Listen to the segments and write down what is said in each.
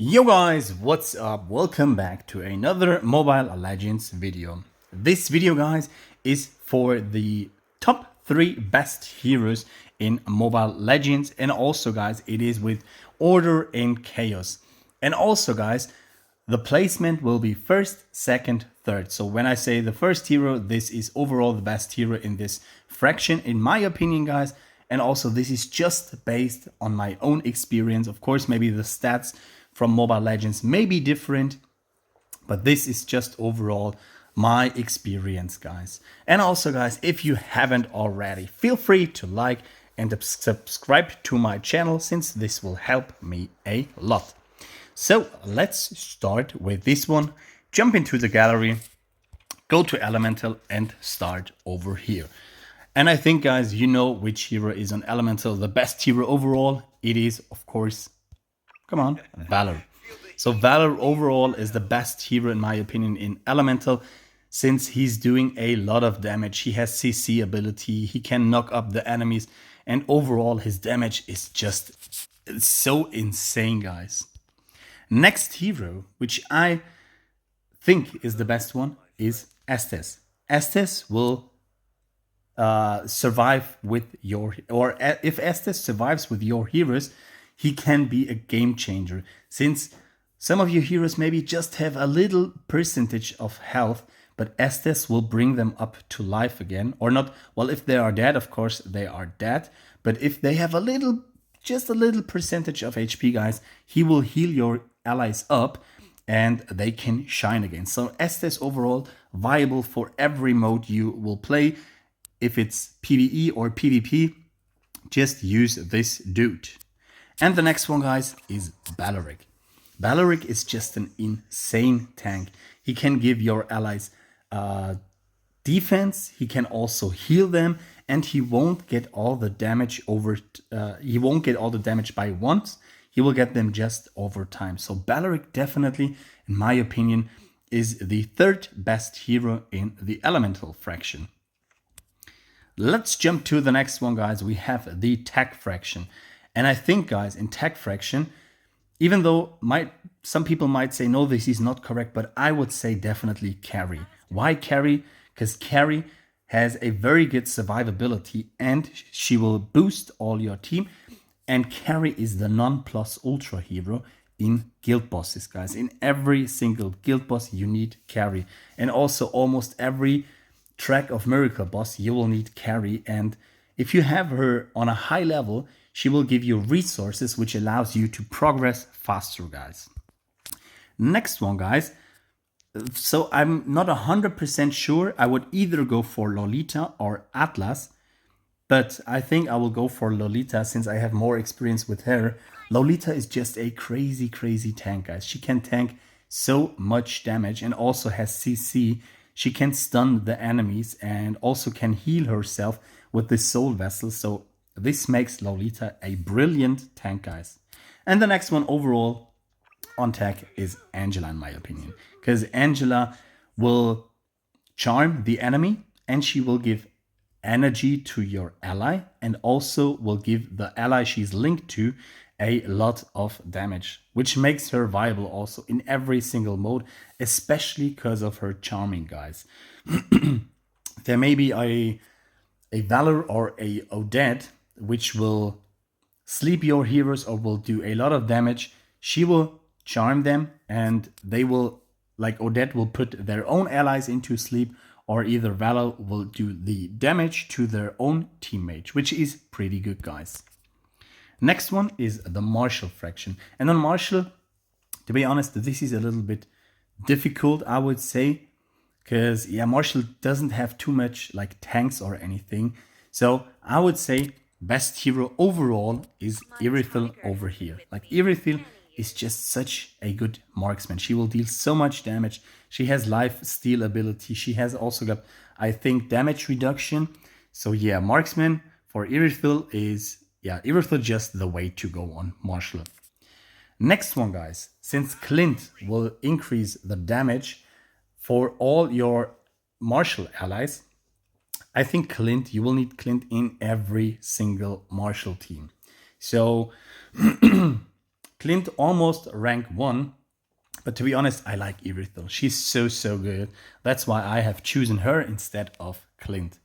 Yo guys, what's up? Welcome back to another Mobile Legends video. This video, guys, is for the top 3 best heroes in Mobile Legends, and also, guys, it is with order and chaos. And also, guys, the placement will be first, second, third. So when I say the first hero, this is overall the best hero in this fraction, in my opinion, guys. And also, this is just based on my own experience. Of course, maybe the stats from Mobile Legends may be different, but this is just overall my experience, guys. And also, guys, if you haven't already, feel free to like and subscribe to my channel, since this will help me a lot. So let's start with this one. Jump into the gallery, go to Elemental and start over here. And I think, guys, you know which hero is on Elemental, the best hero overall. It is, of course, come on, Valor. So Valor overall is the best hero in my opinion in Elemental, since he's doing a lot of damage. He has CC ability, he can knock up the enemies, and overall his damage is just so insane, guys. Next hero, which I think is the best one, is Estes. Estes will survive with your, or if Estes survives with your heroes, he can be a game changer, since some of your heroes maybe just have a little percentage of health, but Estes will bring them up to life again. Or not, well, if they are dead, of course they are dead, but if they have a little, just a little percentage of HP, guys, he will heal your allies up and they can shine again. So Estes overall viable for every mode you will play. If it's PvE or PvP, just use this dude. And the next one, guys, is Baloric. Baloric is just an insane tank. He can give your allies defense, he can also heal them, and he won't get all the damage he won't get all the damage by once. He will get them just over time. So Baloric definitely, in my opinion, is the third best hero in the Elemental fraction. Let's jump to the next one, guys. We have the Tech fraction. And I think, guys, in Tech fraction, even though some people might say, no, this is not correct, but I would say definitely Carry. Why Carry? Because Carry has a very good survivability and she will boost all your team. And Carry is the non-plus ultra hero in guild bosses, guys. In every single guild boss, you need Carry. And also almost every track of Miracle boss, you will need Carry. And if you have her on a high level, she will give you resources, which allows you to progress faster, guys. Next one, guys. So I'm not 100% sure. I would either go for Lolita or Atlas, but I think I will go for Lolita since I have more experience with her. Lolita is just a crazy, crazy tank, guys. She can tank so much damage and also has CC. She can stun the enemies and also can heal herself with the soul vessel. So this makes Lolita a brilliant tank, guys. And the next one overall on tech is Angela, in my opinion, because Angela will charm the enemy and she will give energy to your ally and also will give the ally she's linked to a lot of damage, which makes her viable also in every single mode, especially because of her charming, guys. There may be a Valor or a Odette which will sleep your heroes or will do a lot of damage. She will charm them and they will, like Odette, will put their own allies into sleep, or either Valor will do the damage to their own teammate, which is pretty good, guys. Next one is the Marshall fraction. And on Marshall, to be honest, this is a little bit difficult, I would say, because yeah, Marshall doesn't have too much like tanks or anything. So I would say best hero overall is Irithel over here. Like Irithel is just such a good marksman. She will deal so much damage. She has life steal ability. She has also got, I think, damage reduction. So yeah, marksman for Irithel is, yeah, Irithel just the way to go on Marshall. Next one, guys, since Clint will increase the damage for all your Marshall allies, I think Clint, you will need Clint in every single Marshall team. So Clint almost rank 1, but to be honest, I like Irithel. She's so good. That's why I have chosen her instead of Clint.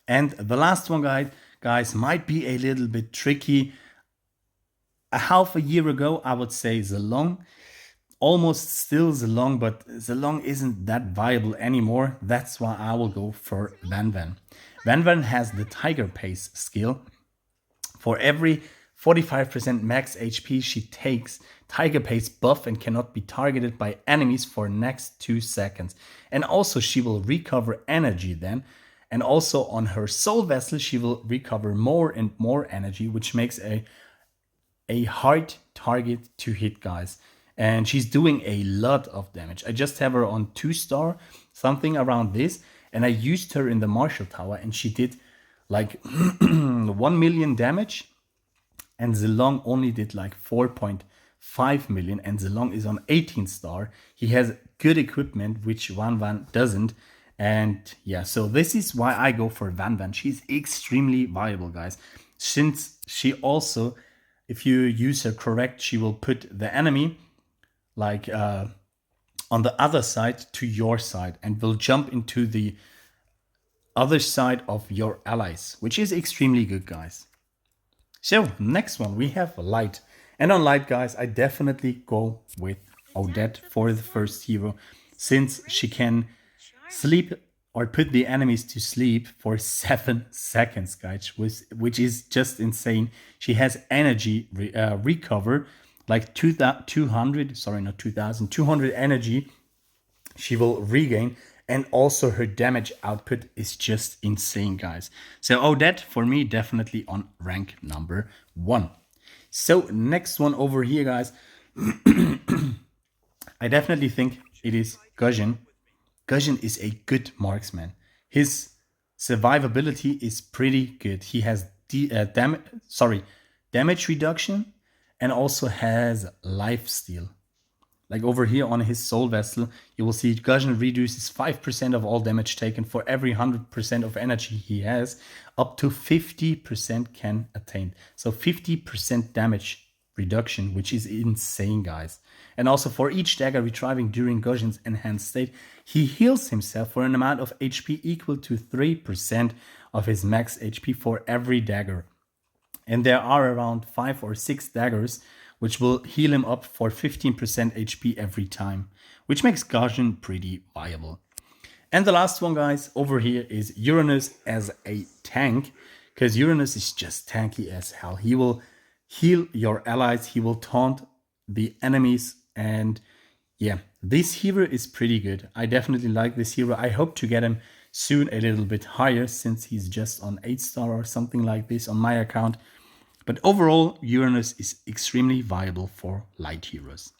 And the last one, guys, might be a little bit tricky. A half a year ago, I would say Zilong. Almost still Zilong, but Zilong isn't that viable anymore. That's why I will go for Van Van. Van Van has the Tiger Pace skill. For every 45% max HP she takes, Tiger Pace buff and cannot be targeted by enemies for next 2 seconds. And also she will recover energy then. And also on her soul vessel, she will recover more and more energy, which makes a hard target to hit, guys. And she's doing a lot of damage. I just have her on 2-star, something around this. And I used her in the Marshall Tower and she did like 1 million damage. And Zilong only did like 4.5 million. And Zilong is on 18-star. He has good equipment, which Van Van doesn't. And yeah, so this is why I go for Van Van. She's extremely viable, guys. Since she also, if you use her correct, she will put the enemy like on the other side to your side and will jump into the other side of your allies, which is extremely good, guys. So next one, we have Light. And on Light, guys, I definitely go with Odette for the first hero, since she can sleep or put the enemies to sleep for 7 seconds, guys, which is just insane. She has energy recover, like 200, sorry, not 2000, 200 energy she will regain. And also her damage output is just insane, guys. So Odette, for me, definitely on rank number 1. So next one over here, guys. I definitely think it is Guzhen. Guzhen is a good marksman. His survivability is pretty good. He has damage reduction and also has lifesteal. Like over here on his soul vessel, you will see Guzhen reduces 5% of all damage taken for every 100% of energy he has, up to 50% can attain. So 50% damage reduction, which is insane, guys. And also for each dagger retrieving during Guzhen's enhanced state, he heals himself for an amount of HP equal to 3% of his max HP for every dagger. And there are around 5 or 6 daggers which will heal him up for 15% HP every time, which makes Guzhen pretty viable. And the last one, guys, over here is Uranus as a tank, because Uranus is just tanky as hell. He will heal your allies, he will taunt the enemies, and yeah, this hero is pretty good. I definitely like this hero. I hope to get him soon a little bit higher, since he's just on 8-star or something like this on my account. But overall, Uranus is extremely viable for light heroes.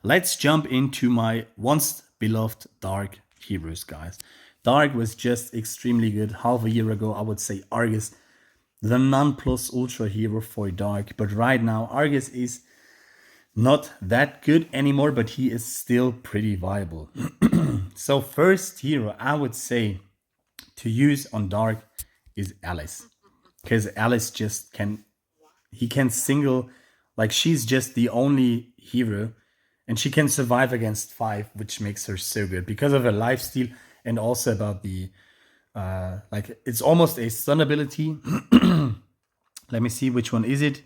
Let's jump into my once beloved Dark heroes, guys. Dark was just extremely good. Half a year ago, I would say Argus, the non-plus ultra hero for Dark. But right now, Argus is not that good anymore, but he is still pretty viable. So first hero I would say to use on Dark is Alice. Because Alice just can single, like she's just the only hero and she can survive against 5, which makes her so good because of her lifesteal and also about the, like it's almost a stun ability. Let me see, which one is it?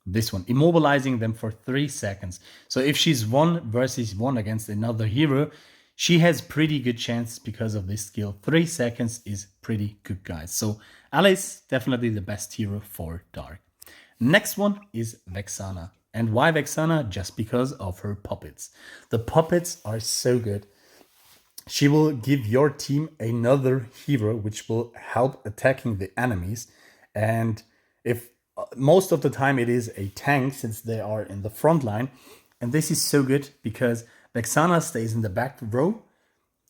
This one, immobilizing them for 3 seconds. So if she's 1 versus 1 against another hero, she has pretty good chance because of this skill. 3 seconds is pretty good, guys. So Alice, definitely the best hero for Dark. Next one is Vexana. And why Vexana? Just because of her puppets. The puppets are so good. She will give your team another hero, which will help attacking the enemies. And if most of the time it is a tank, since they are in the front line. And this is so good because Vexana stays in the back row.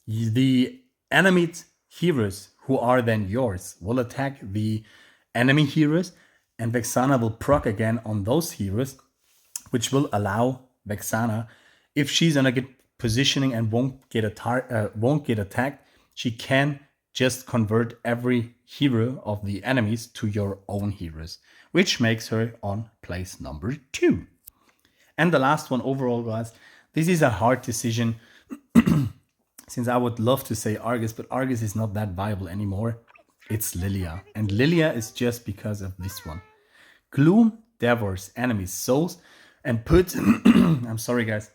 The enemy heroes who are then yours will attack the enemy heroes, and Vexana will proc again on those heroes, which will allow Vexana, if she's in a good positioning and won't get attacked, she can just convert every hero of the enemies to your own heroes, which makes her on place number 2. And the last one overall, guys, this is a hard decision since I would love to say Argus, but Argus is not that viable anymore. It's Lilia. And Lilia is just because of this one. Gloom devours enemies' souls and puts I'm sorry guys,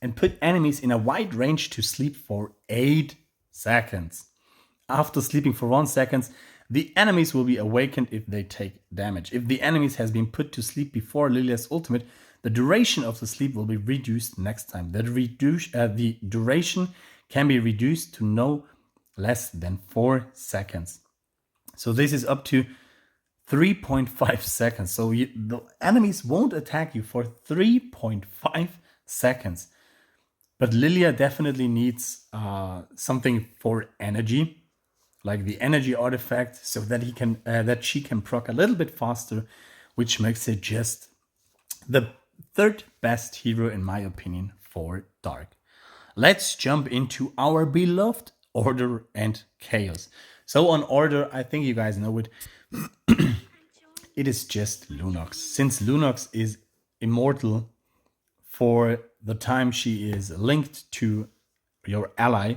and put enemies in a wide range to sleep for 8 seconds. After sleeping for 1 second, the enemies will be awakened if they take damage. If the enemies has been put to sleep before Lilia's ultimate, the duration of the sleep will be reduced next time. The duration can be reduced to no less than 4 seconds. So this is up to 3.5 seconds. So the enemies won't attack you for 3.5 seconds. But Lilia definitely needs something for energy, like the energy artifact, so that she can proc a little bit faster, which makes it just the third best hero in my opinion for Dark. Let's jump into our beloved Order and Chaos. So on Order, I think you guys know it. It is just Lunox. Since Lunox is immortal for the time she is linked to your ally,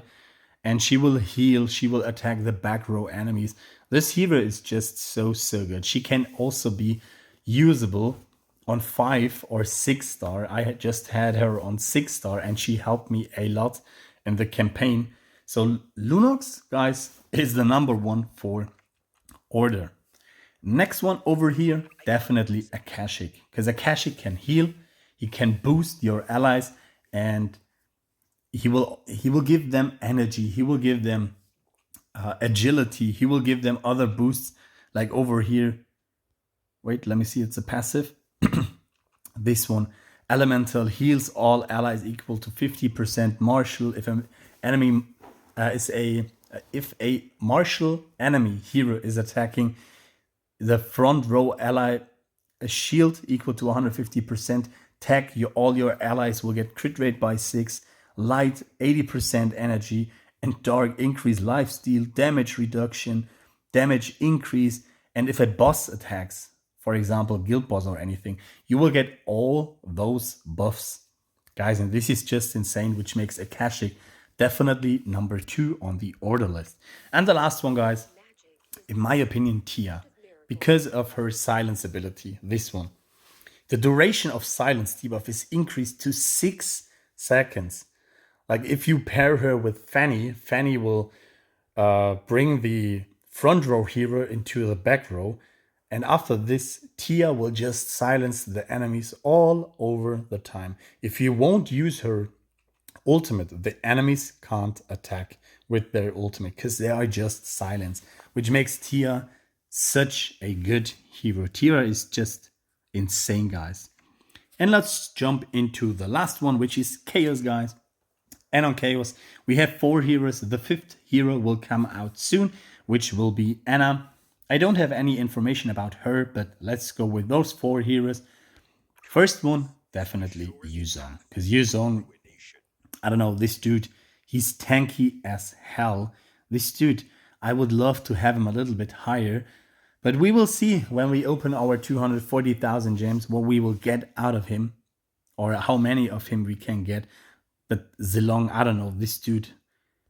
and she will heal, she will attack the back row enemies. This hero is just so good. She can also be usable on 5 or 6 star. I had just had her on 6 star and she helped me a lot in the campaign. So Lunox, guys, is the number 1 for Order. Next one over here, definitely Akashic, because Akashic can heal, he can boost your allies, and he will give them energy, he will give them agility, he will give them other boosts, like over here. Wait, let me see, it's a passive. This one, Elemental, heals all allies equal to 50%. Martial, if an enemy if a martial enemy hero is attacking the front row ally, a shield equal to 150%. Tech, all your allies will get crit rate by 6. Light, 80% energy. And Dark, increase lifesteal, damage reduction, damage increase. And if a boss attacks, for example, guild boss or anything, you will get all those buffs. Guys, and this is just insane, which makes Akashic definitely number 2 on the order list. And the last one, guys, in my opinion, Tia, because of her silence ability, this one. The duration of silence debuff is increased to 6 seconds. Like if you pair her with Fanny, Fanny will bring the front row hero into the back row. And after this, Tia will just silence the enemies all over the time. If you won't use her ultimate, the enemies can't attack with their ultimate because they are just silenced, which makes Tia such a good hero. Tia is just insane, guys. And let's jump into the last one, which is Chaos, guys. And on Chaos, we have 4 heroes. The 5th hero will come out soon, which will be Anna. I don't have any information about her, but let's go with those 4 heroes. First one, definitely Yuzong. Because Yuzong, I don't know, this dude, he's tanky as hell. This dude, I would love to have him a little bit higher. But we will see when we open our 240,000 gems what we will get out of him. Or how many of him we can get. But Zilong, I don't know, this dude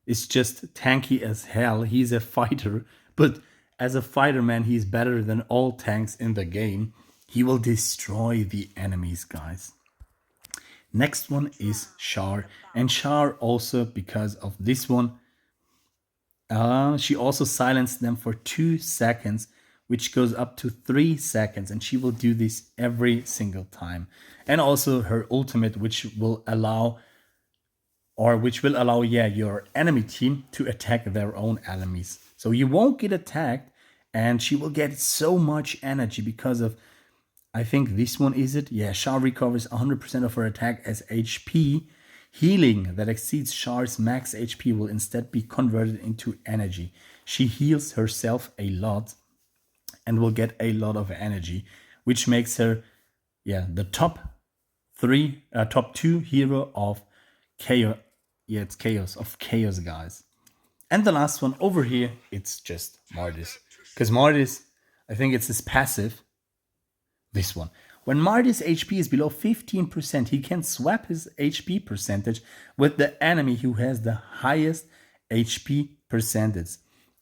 is just tanky as hell. He's a fighter, but as a fighter, man, he's better than all tanks in the game. He will destroy the enemies, guys. Next one is Char. And Char also, because of this one, she also silenced them for 2 seconds, which goes up to 3 seconds. And she will do this every single time. And also her ultimate, which will allow your enemy team to attack their own enemies. So you won't get attacked, and she will get so much energy because of, I think this one is it. Yeah, Char recovers 100% of her attack as HP. Healing that exceeds Char's max HP will instead be converted into energy. She heals herself a lot and will get a lot of energy, which makes her, the top 2 hero of Chaos. Yeah, it's Chaos, guys. And the last one over here, it's just Martis. Because Martis, I think it's his passive, this one. When Martis' HP is below 15%, he can swap his HP percentage with the enemy who has the highest HP percentage.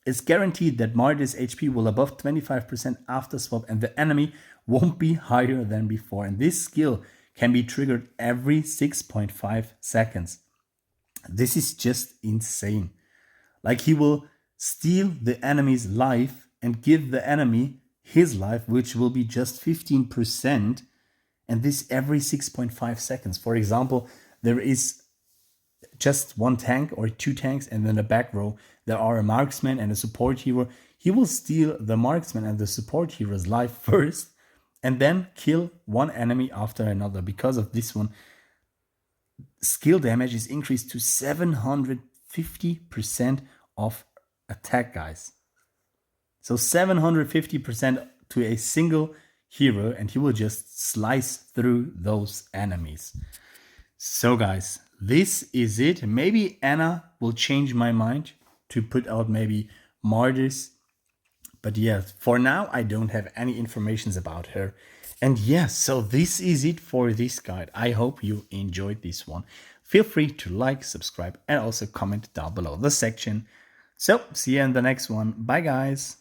It's guaranteed that Martis' HP will above 25% after swap and the enemy won't be higher than before. And this skill can be triggered every 6.5 seconds. This is just insane. Like he will steal the enemy's life and give the enemy his life, which will be just 15%, and this every 6.5 seconds. For example, there is just one tank or two tanks, and then the back row, there are a marksman and a support hero. He will steal the marksman and the support hero's life first, and then kill one enemy after another. Because of this one, skill damage is increased to 750% of attack, guys. So 750% to a single hero, and he will just slice through those enemies. So guys, this is it. Maybe Anna will change my mind to put out maybe Martis. But yeah, for now, I don't have any informations about her. And yeah, so this is it for this guide. I hope you enjoyed this one. Feel free to like, subscribe, and also comment down below the section. So, see you in the next one. Bye, guys.